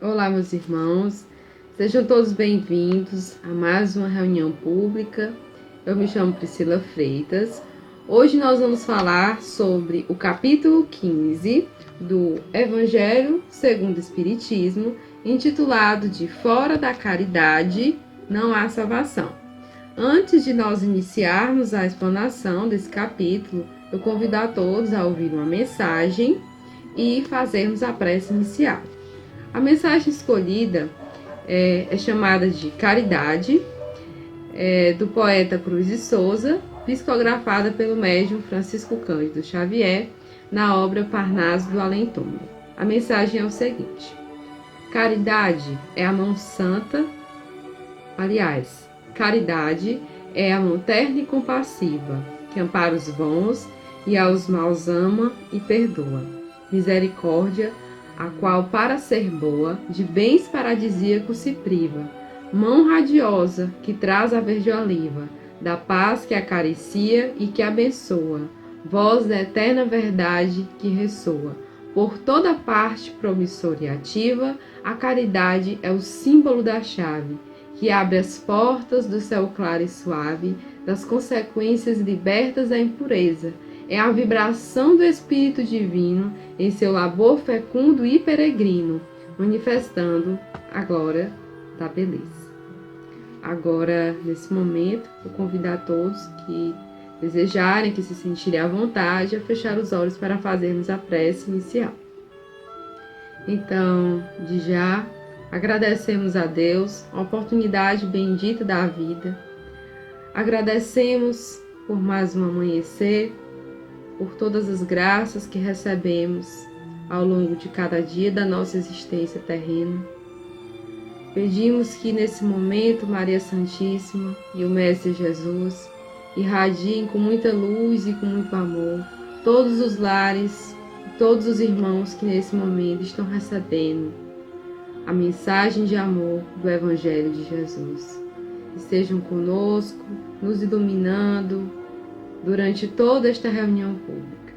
Olá, meus irmãos, sejam todos bem-vindos a mais uma reunião pública. Eu me chamo Priscila Freitas. Hoje nós vamos falar sobre o capítulo 15 do Evangelho segundo o Espiritismo, intitulado de Fora da Caridade não há salvação. Antes de nós iniciarmos a explanação desse capítulo, eu convido a todos a ouvir uma mensagem e fazermos a prece inicial. A mensagem escolhida é chamada de Caridade, do poeta Cruz de Souza, psicografada pelo médium Francisco Cândido Xavier, na obra Parnaso do Além-Túmulo. A mensagem é o seguinte: caridade é a mão santa, caridade é a mão terna e compassiva, que ampara os bons e aos maus ama e perdoa. Misericórdia, a qual para ser boa, de bens paradisíacos se priva. Mão radiosa, que traz a verde oliva, da paz que acaricia e que abençoa. Voz da eterna verdade que ressoa. Por toda parte promissora e ativa, a caridade é o símbolo da chave, que abre as portas do céu claro e suave, das consequências libertas da impureza. É a vibração do Espírito Divino em seu labor fecundo e peregrino, manifestando a glória da beleza. Agora, nesse momento, vou convidar todos que desejarem, que se sentirem à vontade, a fechar os olhos para fazermos a prece inicial. Então, de já, agradecemos a Deus a oportunidade bendita da vida. Agradecemos por mais um amanhecer, por todas as graças que recebemos ao longo de cada dia da nossa existência terrena. Pedimos que nesse momento Maria Santíssima e o Mestre Jesus irradiem com muita luz e com muito amor todos os lares, todos os irmãos que nesse momento estão recebendo a mensagem de amor do Evangelho de Jesus. Estejam conosco, nos iluminando durante toda esta reunião pública.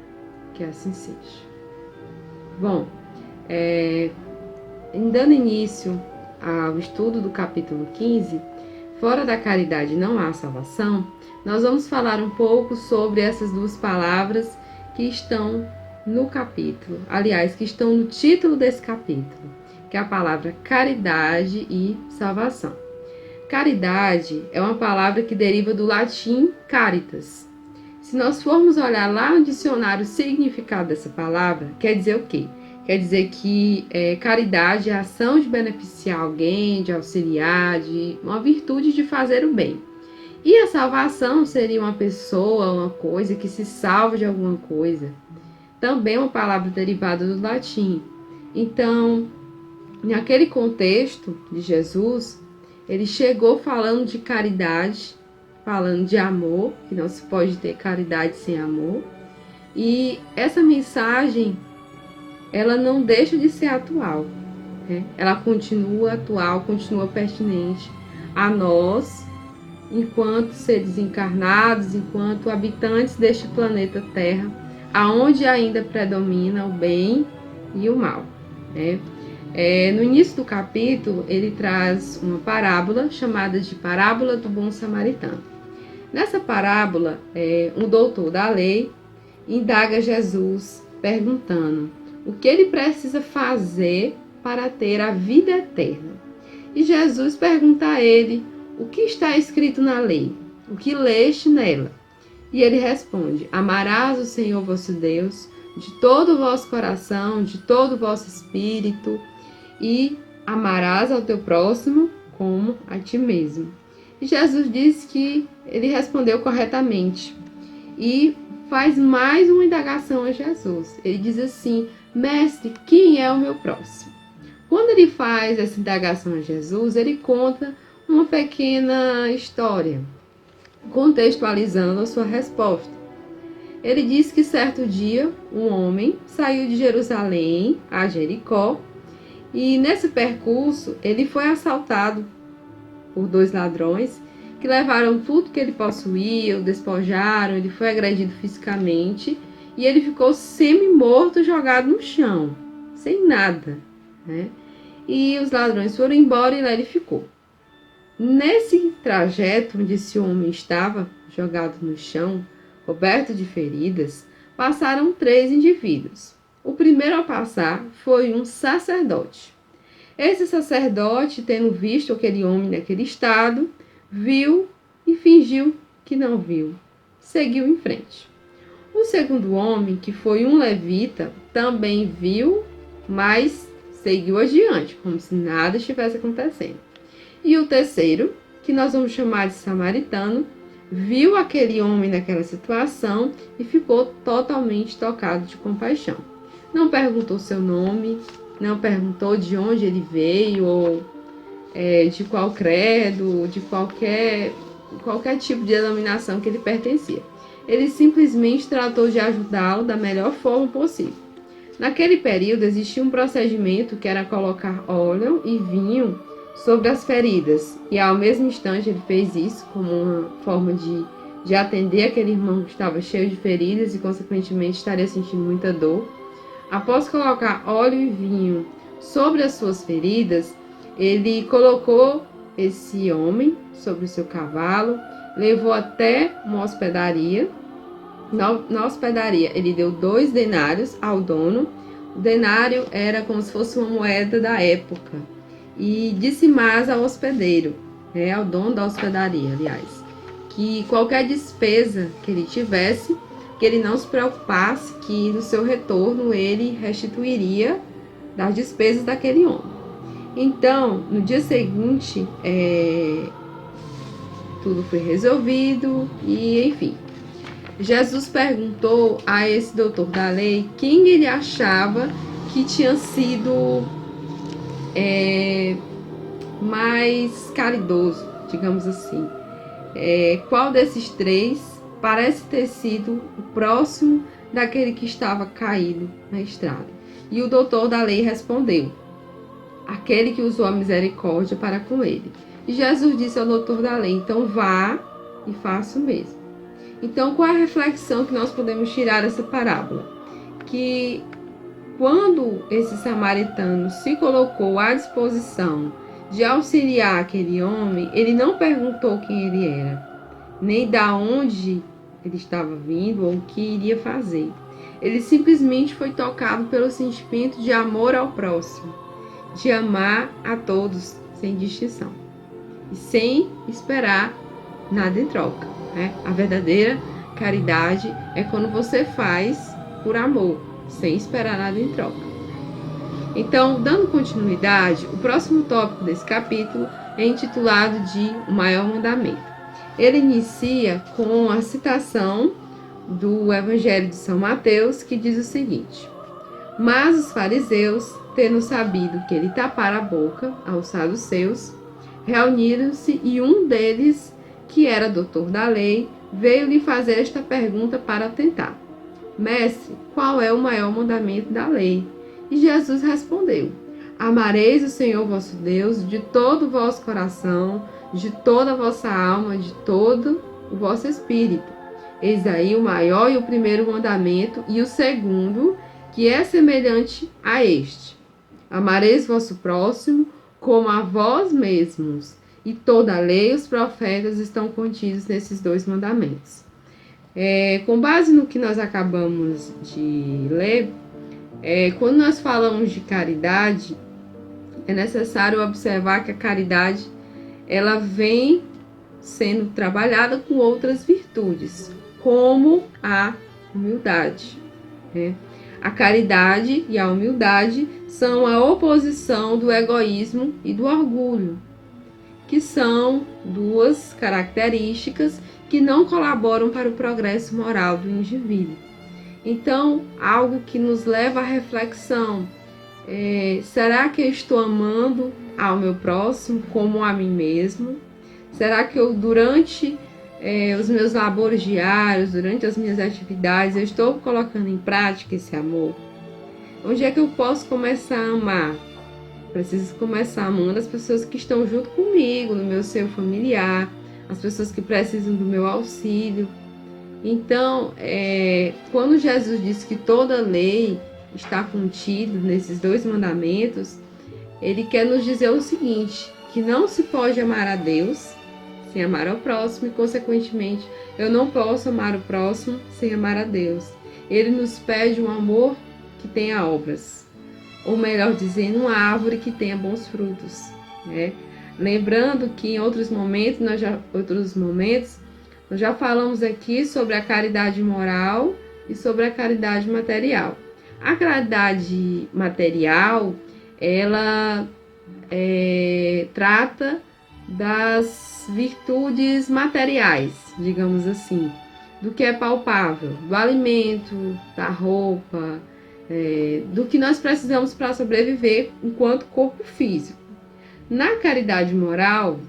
Que assim seja. Bom, dando início ao estudo do capítulo 15, Fora da Caridade não há salvação, nós vamos falar um pouco sobre essas duas palavras que estão no capítulo, aliás, que estão no título desse capítulo, que é a palavra caridade e salvação. Caridade é uma palavra que deriva do latim caritas. Se nós formos olhar lá no dicionário o significado dessa palavra, quer dizer o quê? Quer dizer que caridade é a ação de beneficiar alguém, de auxiliar, de uma virtude de fazer o bem. E a salvação seria uma pessoa, uma coisa que se salva de alguma coisa. Também é uma palavra derivada do latim. Então, naquele contexto de Jesus, ele chegou falando de caridade, falando de amor, que não se pode ter caridade sem amor. E essa mensagem, ela não deixa de ser atual, né? Ela continua atual, continua pertinente a nós, enquanto seres encarnados, enquanto habitantes deste planeta Terra, aonde ainda predomina o bem e o mal, né? No início do capítulo, ele traz uma parábola chamada de Parábola do Bom Samaritano. Nessa parábola, um doutor da lei indaga Jesus perguntando o que ele precisa fazer para ter a vida eterna. E Jesus pergunta a ele o que está escrito na lei, o que leste nela. E ele responde: amarás o Senhor vosso Deus de todo o vosso coração, de todo o vosso espírito, e amarás ao teu próximo como a ti mesmo. E Jesus diz que ele respondeu corretamente e faz mais uma indagação a Jesus. Ele diz assim: mestre, quem é o meu próximo? Quando ele faz essa indagação a Jesus, ele conta uma pequena história, contextualizando a sua resposta. Ele diz que certo dia um homem saiu de Jerusalém a Jericó e nesse percurso ele foi assaltado por 2 ladrões que levaram tudo que ele possuía, o despojaram, ele foi agredido fisicamente e ele ficou semi-morto, jogado no chão, sem nada, né? e os ladrões foram embora e lá ele ficou. Nesse trajeto onde esse homem estava jogado no chão, coberto de feridas, passaram 3 indivíduos. O primeiro a passar foi um sacerdote. Esse sacerdote, tendo visto aquele homem naquele estado, viu e fingiu que não viu. Seguiu em frente. O segundo homem, que foi um levita, também viu, mas seguiu adiante, como se nada estivesse acontecendo. E o terceiro, que nós vamos chamar de samaritano, viu aquele homem naquela situação e ficou totalmente tocado de compaixão. Não perguntou seu nome, não perguntou de onde ele veio, ou de qual credo, de qualquer tipo de denominação que ele pertencia. Ele simplesmente tratou de ajudá-lo da melhor forma possível. Naquele período existia um procedimento que era colocar óleo e vinho sobre as feridas, e ao mesmo instante ele fez isso como uma forma de atender aquele irmão que estava cheio de feridas e consequentemente estaria sentindo muita dor. Após colocar óleo e vinho sobre as suas feridas, ele colocou esse homem sobre o seu cavalo, levou até uma hospedaria. Na hospedaria ele deu 2 denários ao dono. O denário era como se fosse uma moeda da época. E disse mais ao hospedeiro, ao dono da hospedaria, aliás, que qualquer despesa que ele tivesse, que ele não se preocupasse, que no seu retorno ele restituiria das despesas daquele homem. Então, no dia seguinte, tudo foi resolvido e, enfim, Jesus perguntou a esse doutor da lei quem ele achava que tinha sido mais caridoso, digamos assim. Qual desses 3 parece ter sido o próximo daquele que estava caído na estrada? E o doutor da lei respondeu: aquele que usou a misericórdia para com ele. E Jesus disse ao doutor da lei: então vá e faça o mesmo. Então, qual é a reflexão que nós podemos tirar dessa parábola? Que quando esse samaritano se colocou à disposição de auxiliar aquele homem, ele não perguntou quem ele era, nem da onde ele estava vindo ou o que iria fazer. Ele simplesmente foi tocado pelo sentimento de amor ao próximo, de amar a todos sem distinção e sem esperar nada em troca. A verdadeira caridade é quando você faz por amor, sem esperar nada em troca. Então, dando continuidade, o próximo tópico desse capítulo é intitulado de O Maior Mandamento. Ele inicia com a citação do Evangelho de São Mateus, que diz o seguinte: mas os fariseus, tendo sabido que ele tapara a boca aos saduceus, reuniram-se e um deles, que era doutor da lei, veio lhe fazer esta pergunta para tentar: mestre, qual é o maior mandamento da lei? E Jesus respondeu: amareis o Senhor vosso Deus de todo o vosso coração, de toda a vossa alma, de todo o vosso espírito. Eis aí o maior e o primeiro mandamento, e o segundo, que é semelhante a este: amareis vosso próximo como a vós mesmos. E toda a lei e os profetas estão contidos nesses 2 mandamentos. Com base no que nós acabamos de ler, quando nós falamos de caridade, é necessário observar que a caridade ela vem sendo trabalhada com outras virtudes, como a humildade. A caridade e a humildade são a oposição do egoísmo e do orgulho, que são 2 características que não colaboram para o progresso moral do indivíduo. Então, algo que nos leva à reflexão: será que eu estou amando ao meu próximo como a mim mesmo? Será que eu, durante os meus labores diários, durante as minhas atividades, eu estou colocando em prática esse amor? Onde é que eu posso começar a amar? Preciso começar amando as pessoas que estão junto comigo, no meu seio familiar, as pessoas que precisam do meu auxílio. Então, quando Jesus disse que toda lei está contida nesses 2 mandamentos, ele quer nos dizer o seguinte, que não se pode amar a Deus sem amar ao próximo e, consequentemente, eu não posso amar o próximo sem amar a Deus. Ele nos pede um amor que tenha obras, ou melhor dizendo, uma árvore que tenha bons frutos, né? Lembrando que em outros momentos nós já falamos aqui sobre a caridade moral e sobre a caridade material. A caridade material, ela trata das virtudes materiais, digamos assim, do que é palpável, do alimento, da roupa, do que nós precisamos para sobreviver enquanto corpo físico. Na caridade moral,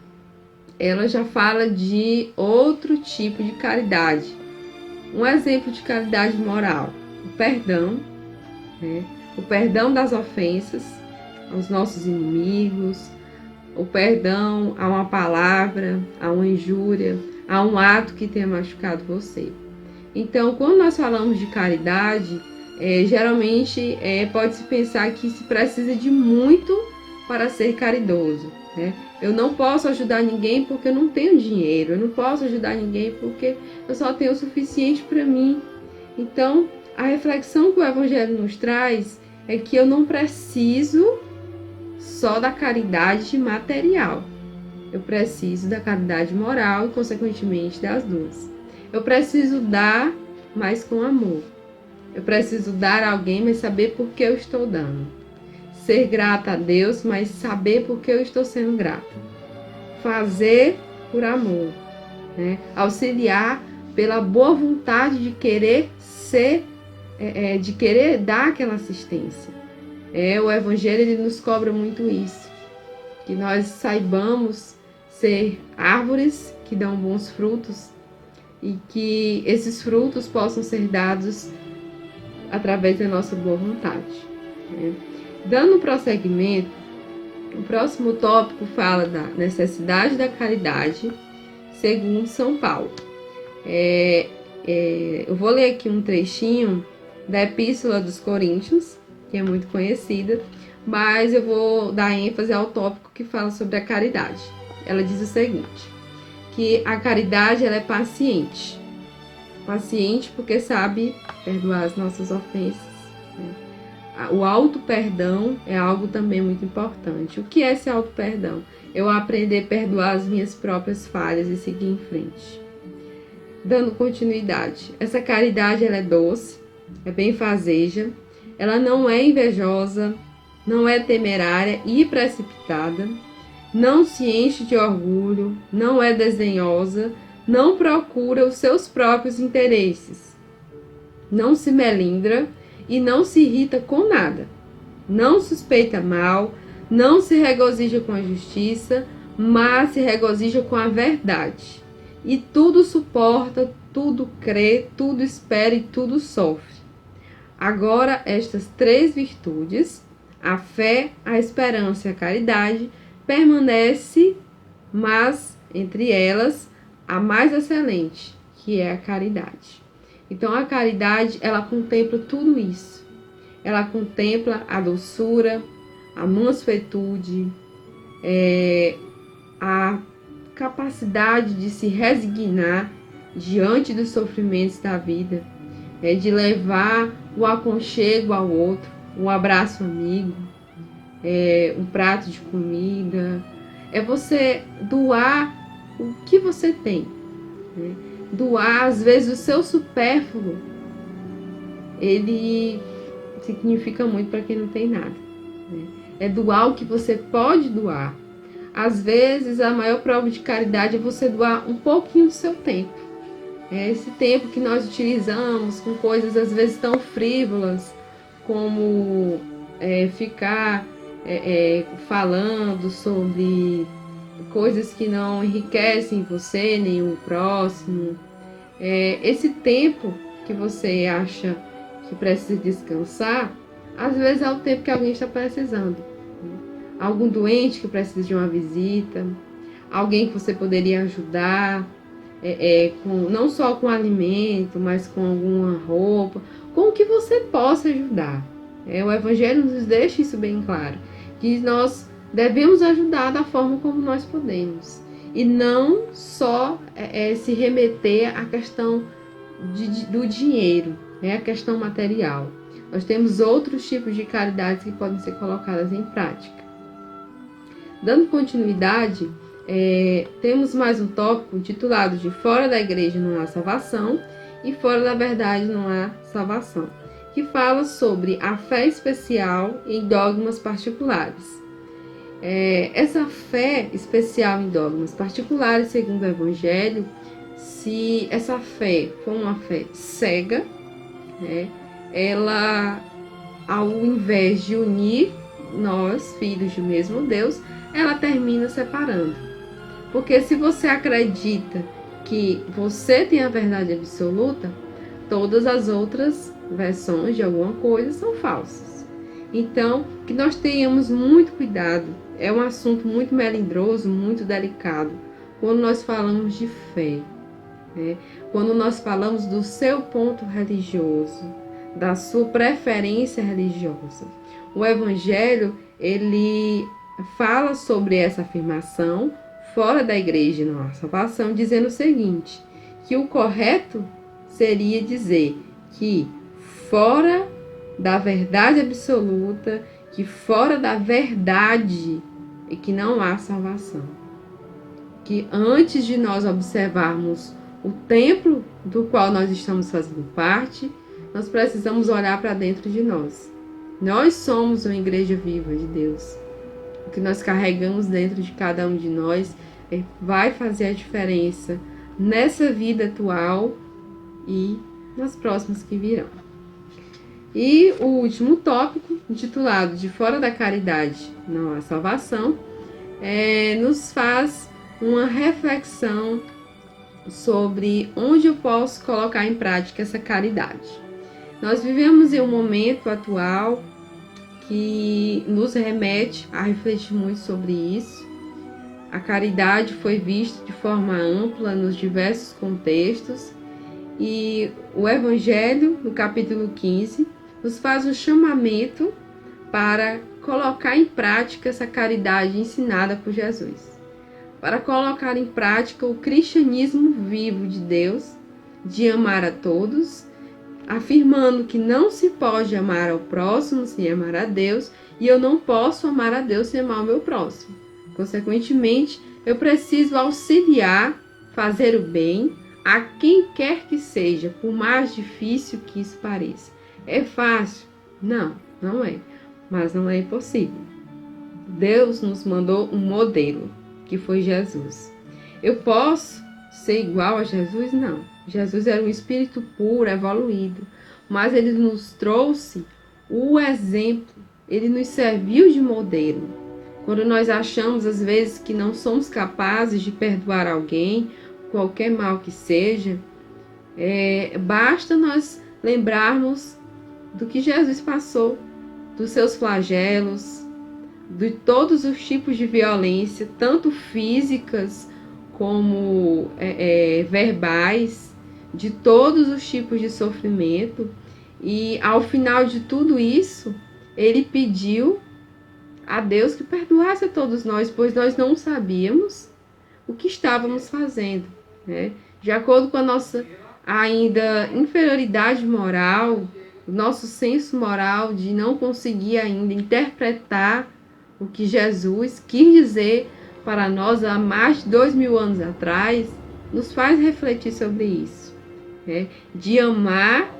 ela já fala de outro tipo de caridade. Um exemplo de caridade moral, o perdão, né? O perdão das ofensas aos nossos inimigos, o perdão a uma palavra, a uma injúria, a um ato que tenha machucado você. Então, quando nós falamos de caridade, geralmente pode-se pensar que se precisa de muito para ser caridoso, né? Eu não posso ajudar ninguém porque eu não tenho dinheiro, eu não posso ajudar ninguém porque eu só tenho o suficiente para mim. Então, a reflexão que o Evangelho nos traz é que eu não preciso só da caridade material. Eu preciso da caridade moral e, consequentemente, das duas. Eu preciso dar, mas com amor. Eu preciso dar a alguém, mas saber por que eu estou dando. Ser grata a Deus, mas saber por que eu estou sendo grata. Fazer por amor, né? Auxiliar pela boa vontade de querer de querer dar aquela assistência. O Evangelho ele nos cobra muito isso, que nós saibamos ser árvores que dão bons frutos e que esses frutos possam ser dados através da nossa boa vontade, né? Dando prosseguimento, o próximo tópico fala da necessidade da caridade, segundo São Paulo. Eu vou ler aqui um trechinho da Epístola dos Coríntios, que é muito conhecida, mas eu vou dar ênfase ao tópico que fala sobre a caridade. Ela diz o seguinte, que a caridade ela é paciente. Paciente porque sabe perdoar as nossas ofensas, né? O auto-perdão é algo também muito importante. O que é esse auto-perdão? Eu aprender a perdoar as minhas próprias falhas e seguir em frente. Dando continuidade. Essa caridade ela é doce, é benfazeja, ela não é invejosa, não é temerária e precipitada, não se enche de orgulho, não é desdenhosa, não procura os seus próprios interesses, não se melindra e não se irrita com nada, não suspeita mal, não se regozija com a justiça, mas se regozija com a verdade. E tudo suporta, tudo crê, tudo espera e tudo sofre. Agora, estas três virtudes, a fé, a esperança e a caridade, permanece, mas entre elas, a mais excelente, que é a caridade. Então, a caridade, ela contempla tudo isso. Ela contempla a doçura, a mansuetude, a capacidade de se resignar diante dos sofrimentos da vida, de levar o aconchego ao outro, um abraço amigo, um prato de comida. É você doar o que você tem, né? Doar, às vezes, o seu supérfluo, ele significa muito para quem não tem nada, né? É doar o que você pode doar. Às vezes, a maior prova de caridade é você doar um pouquinho do seu tempo. Esse tempo que nós utilizamos com coisas, às vezes, tão frívolas, como ficar falando sobre coisas que não enriquecem você, nem o próximo. Esse tempo que você acha que precisa descansar, às vezes é o tempo que alguém está precisando. Algum doente que precisa de uma visita, alguém que você poderia ajudar, não só com alimento, mas com alguma roupa, com o que você possa ajudar. O Evangelho nos deixa isso bem claro, que nós devemos ajudar da forma como nós podemos. E não só se remeter à questão do dinheiro, né? A questão material. Nós temos outros tipos de caridades que podem ser colocadas em prática. Dando continuidade, temos mais um tópico intitulado de Fora da Igreja não há salvação e Fora da Verdade não há salvação, que fala sobre a fé especial em dogmas particulares. Essa fé especial em dogmas particulares, segundo o Evangelho, se essa fé for uma fé cega, né, ela, ao invés de unir nós, filhos do mesmo Deus, ela termina separando. Porque se você acredita que você tem a verdade absoluta, todas as outras versões de alguma coisa são falsas. Então, que nós tenhamos muito cuidado. É um assunto muito melindroso, muito delicado, quando nós falamos de fé, né? Quando nós falamos do seu ponto religioso, da sua preferência religiosa. O Evangelho, ele fala sobre essa afirmação, fora da igreja não há salvação, dizendo o seguinte, que o correto seria dizer que fora da verdade absoluta, que fora da verdade e que não há salvação. Que antes de nós observarmos o templo do qual nós estamos fazendo parte, nós precisamos olhar para dentro de nós. Nós somos uma igreja viva de Deus. O que nós carregamos dentro de cada um de nós vai fazer a diferença nessa vida atual e nas próximas que virão. E o último tópico, intitulado de Fora da Caridade não há salvação, nos faz uma reflexão sobre onde eu posso colocar em prática essa caridade. Nós vivemos em um momento atual que nos remete a refletir muito sobre isso. A caridade foi vista de forma ampla nos diversos contextos e o Evangelho, no capítulo 15, nos faz um chamamento para colocar em prática essa caridade ensinada por Jesus. Para colocar em prática o cristianismo vivo de Deus, de amar a todos, afirmando que não se pode amar ao próximo sem amar a Deus, e eu não posso amar a Deus sem amar o meu próximo. Consequentemente, eu preciso auxiliar, fazer o bem a quem quer que seja, por mais difícil que isso pareça. É fácil? Não, não é. Mas não é impossível. Deus nos mandou um modelo, que foi Jesus. Eu posso ser igual a Jesus? Não. Jesus era um espírito puro, evoluído. Mas ele nos trouxe o exemplo. Ele nos serviu de modelo. Quando nós achamos, às vezes, que não somos capazes de perdoar alguém, qualquer mal que seja, basta nós lembrarmos do que Jesus passou, dos seus flagelos, de todos os tipos de violência, tanto físicas como verbais, de todos os tipos de sofrimento. E ao final de tudo isso, ele pediu a Deus que perdoasse a todos nós, pois nós não sabíamos o que estávamos fazendo, né? De acordo com a nossa ainda inferioridade moral, o nosso senso moral de não conseguir ainda interpretar o que Jesus quis dizer para nós há mais de 2000 anos atrás, nos faz refletir sobre isso, né? De amar,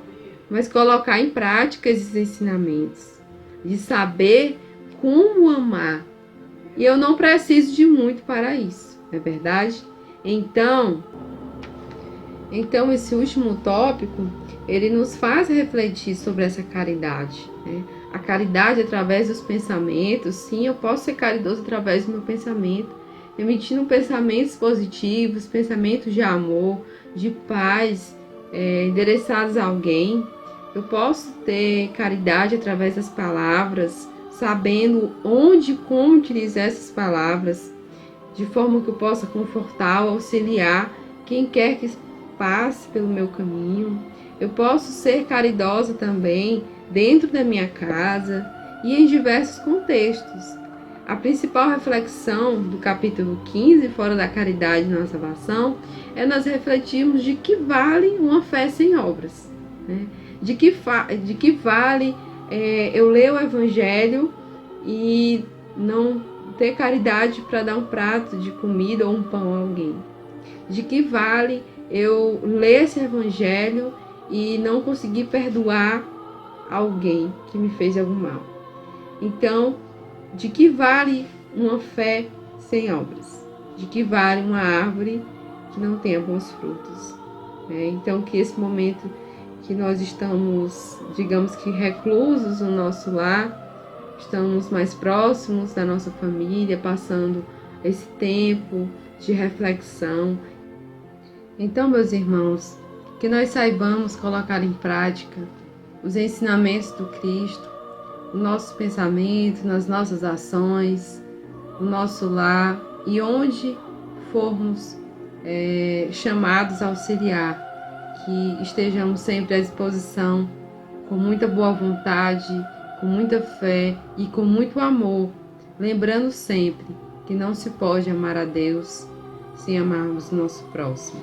mas colocar em prática esses ensinamentos, de saber como amar. E eu não preciso de muito para isso, não é verdade? Então esse último tópico, ele nos faz refletir sobre essa caridade, né? A caridade através dos pensamentos. Sim, eu posso ser caridoso através do meu pensamento, emitindo pensamentos positivos, pensamentos de amor, de paz, endereçados a alguém. Eu posso ter caridade através das palavras, sabendo onde e como utilizar essas palavras, de forma que eu possa confortar ou auxiliar quem quer que passe pelo meu caminho. Eu posso ser caridosa também dentro da minha casa e em diversos contextos, a principal reflexão do capítulo 15, fora da caridade na salvação, é nós refletirmos de que vale uma fé sem obras, né? De que vale eu ler o Evangelho e não ter caridade para dar um prato de comida ou um pão a alguém. De que vale eu ler esse Evangelho e não conseguir perdoar alguém que me fez algum mal. Então, de que vale uma fé sem obras? De que vale uma árvore que não tenha bons frutos? Então, que esse momento que nós estamos, digamos que reclusos no nosso lar, estamos mais próximos da nossa família, passando esse tempo de reflexão. Então, meus irmãos, que nós saibamos colocar em prática os ensinamentos do Cristo, o nosso pensamento, nas nossas ações, o nosso lar e onde formos chamados a auxiliar, que estejamos sempre à disposição, com muita boa vontade, com muita fé e com muito amor, lembrando sempre que não se pode amar a Deus sem amarmos o nosso próximo.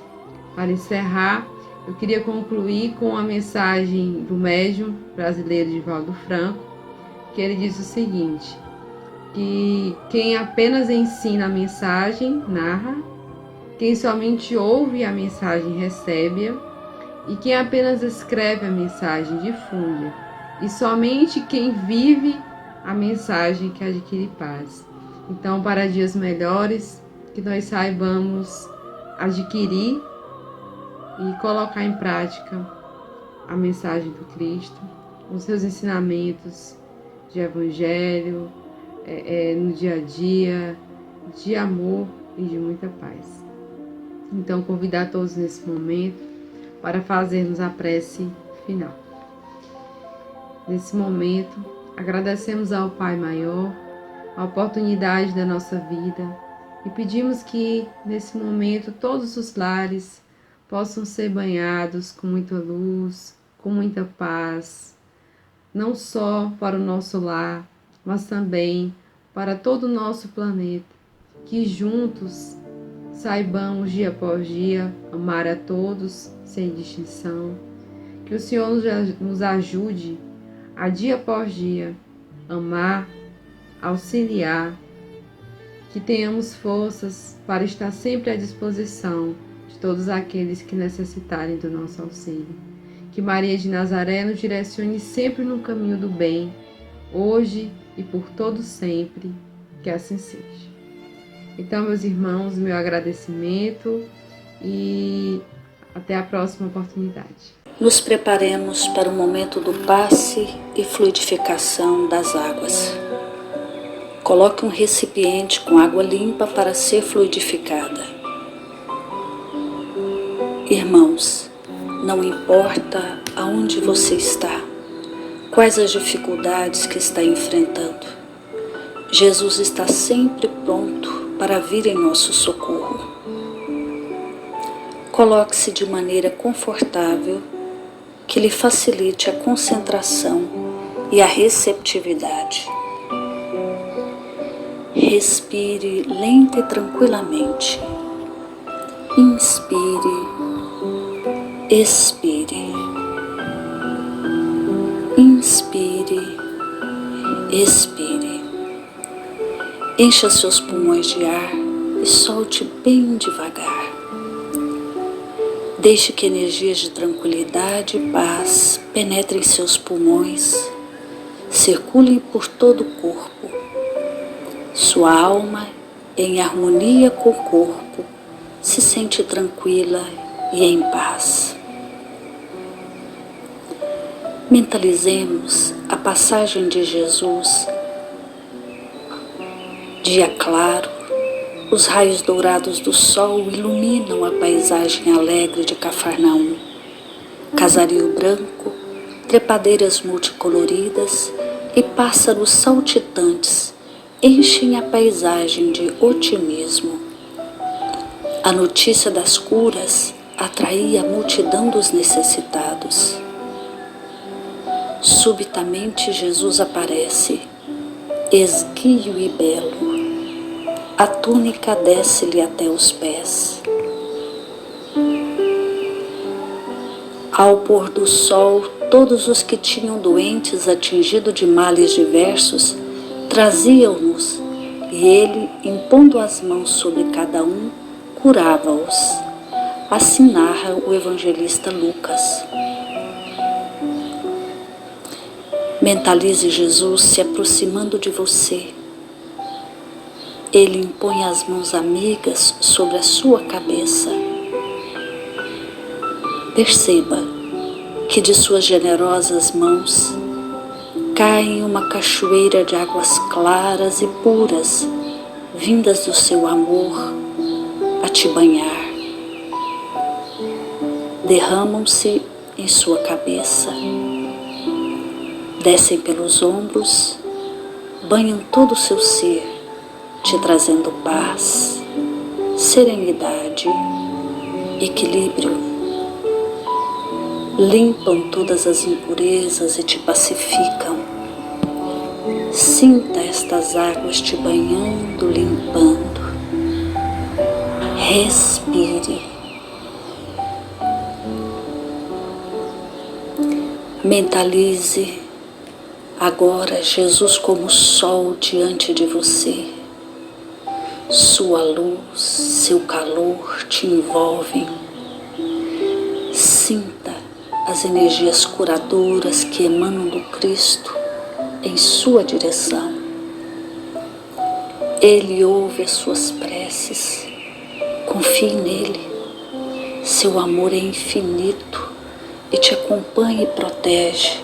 Para encerrar, eu queria concluir com a mensagem do médium brasileiro Divaldo Franco, que ele diz o seguinte, que quem apenas ensina a mensagem, narra, quem somente ouve a mensagem, recebe-a, e quem apenas escreve a mensagem, difunde, e somente quem vive a mensagem que adquire paz. Então, para dias melhores, que nós saibamos adquirir e colocar em prática a mensagem do Cristo, os seus ensinamentos de Evangelho, no dia a dia, de amor e de muita paz. Então, convidar todos nesse momento para fazermos a prece final. Nesse momento, agradecemos ao Pai Maior a oportunidade da nossa vida e pedimos que, nesse momento, todos os lares possam ser banhados com muita luz, com muita paz, não só para o nosso lar, mas também para todo o nosso planeta, que juntos saibamos dia após dia amar a todos sem distinção, que o Senhor nos ajude a dia após dia amar, auxiliar, que tenhamos forças para estar sempre à disposição de todos aqueles que necessitarem do nosso auxílio. Que Maria de Nazaré nos direcione sempre no caminho do bem, hoje e por todo sempre, que assim seja. Então, meus irmãos, meu agradecimento e até a próxima oportunidade. Nos preparemos para o momento do passe e fluidificação das águas. Coloque um recipiente com água limpa para ser fluidificada. Irmãos, não importa aonde você está, quais as dificuldades que está enfrentando, Jesus está sempre pronto para vir em nosso socorro. Coloque-se de maneira confortável, que lhe facilite a concentração e a receptividade. Respire lenta e tranquilamente. Inspire, expire. Inspire, expire. Encha seus pulmões de ar e solte bem devagar. Deixe que energias de tranquilidade e paz penetrem seus pulmões, circulem por todo o corpo. Sua alma, em harmonia com o corpo, se sente tranquila e em paz. Mentalizemos a passagem de Jesus. Dia claro, os raios dourados do sol iluminam a paisagem alegre de Cafarnaum. Casario branco, trepadeiras multicoloridas e pássaros saltitantes enchem a paisagem de otimismo. A notícia das curas atraía a multidão dos necessitados. Subitamente Jesus aparece, esguio e belo, a túnica desce-lhe até os pés. Ao pôr do sol, todos os que tinham doentes atingido de males diversos traziam-nos, e ele, impondo as mãos sobre cada um, curava-os. Assim narra o evangelista Lucas. Mentalize Jesus se aproximando de você. Ele impõe as mãos amigas sobre a sua cabeça. Perceba que de suas generosas mãos cai uma cachoeira de águas claras e puras, vindas do seu amor a te banhar. Derramam-se em sua cabeça, descem pelos ombros, banham todo o seu ser, te trazendo paz, serenidade, equilíbrio. Limpam todas as impurezas e te pacificam. Sinta estas águas te banhando, limpando. Respire. Mentalize agora Jesus como sol diante de você. Sua luz, seu calor te envolvem. Sinta as energias curadoras que emanam do Cristo em sua direção. Ele ouve as suas preces. Confie nele. Seu amor é infinito e te acompanha e protege,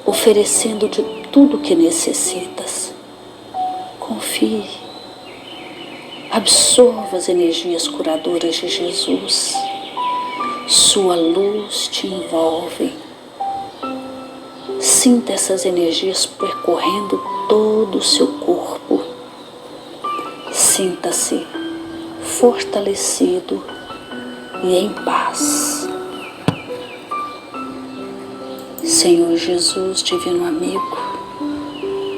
oferecendo de tudo o que necessitas. Confie. Absorva as energias curadoras de Jesus. Sua luz te envolve. Sinta essas energias percorrendo todo o seu corpo. Sinta-se fortalecido e em paz. Senhor Jesus, divino amigo,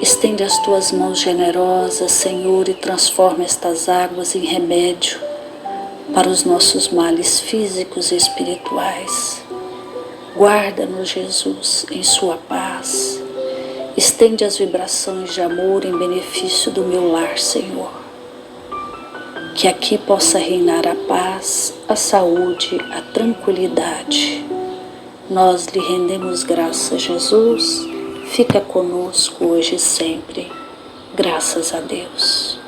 estende as tuas mãos generosas, Senhor, e transforma estas águas em remédio para os nossos males físicos e espirituais. Guarda-nos, Jesus, em sua paz. Estende as vibrações de amor em benefício do meu lar, Senhor. Que aqui possa reinar a paz, a saúde, a tranquilidade. Nós lhe rendemos graças, Jesus. Fica conosco hoje e sempre. Graças a Deus.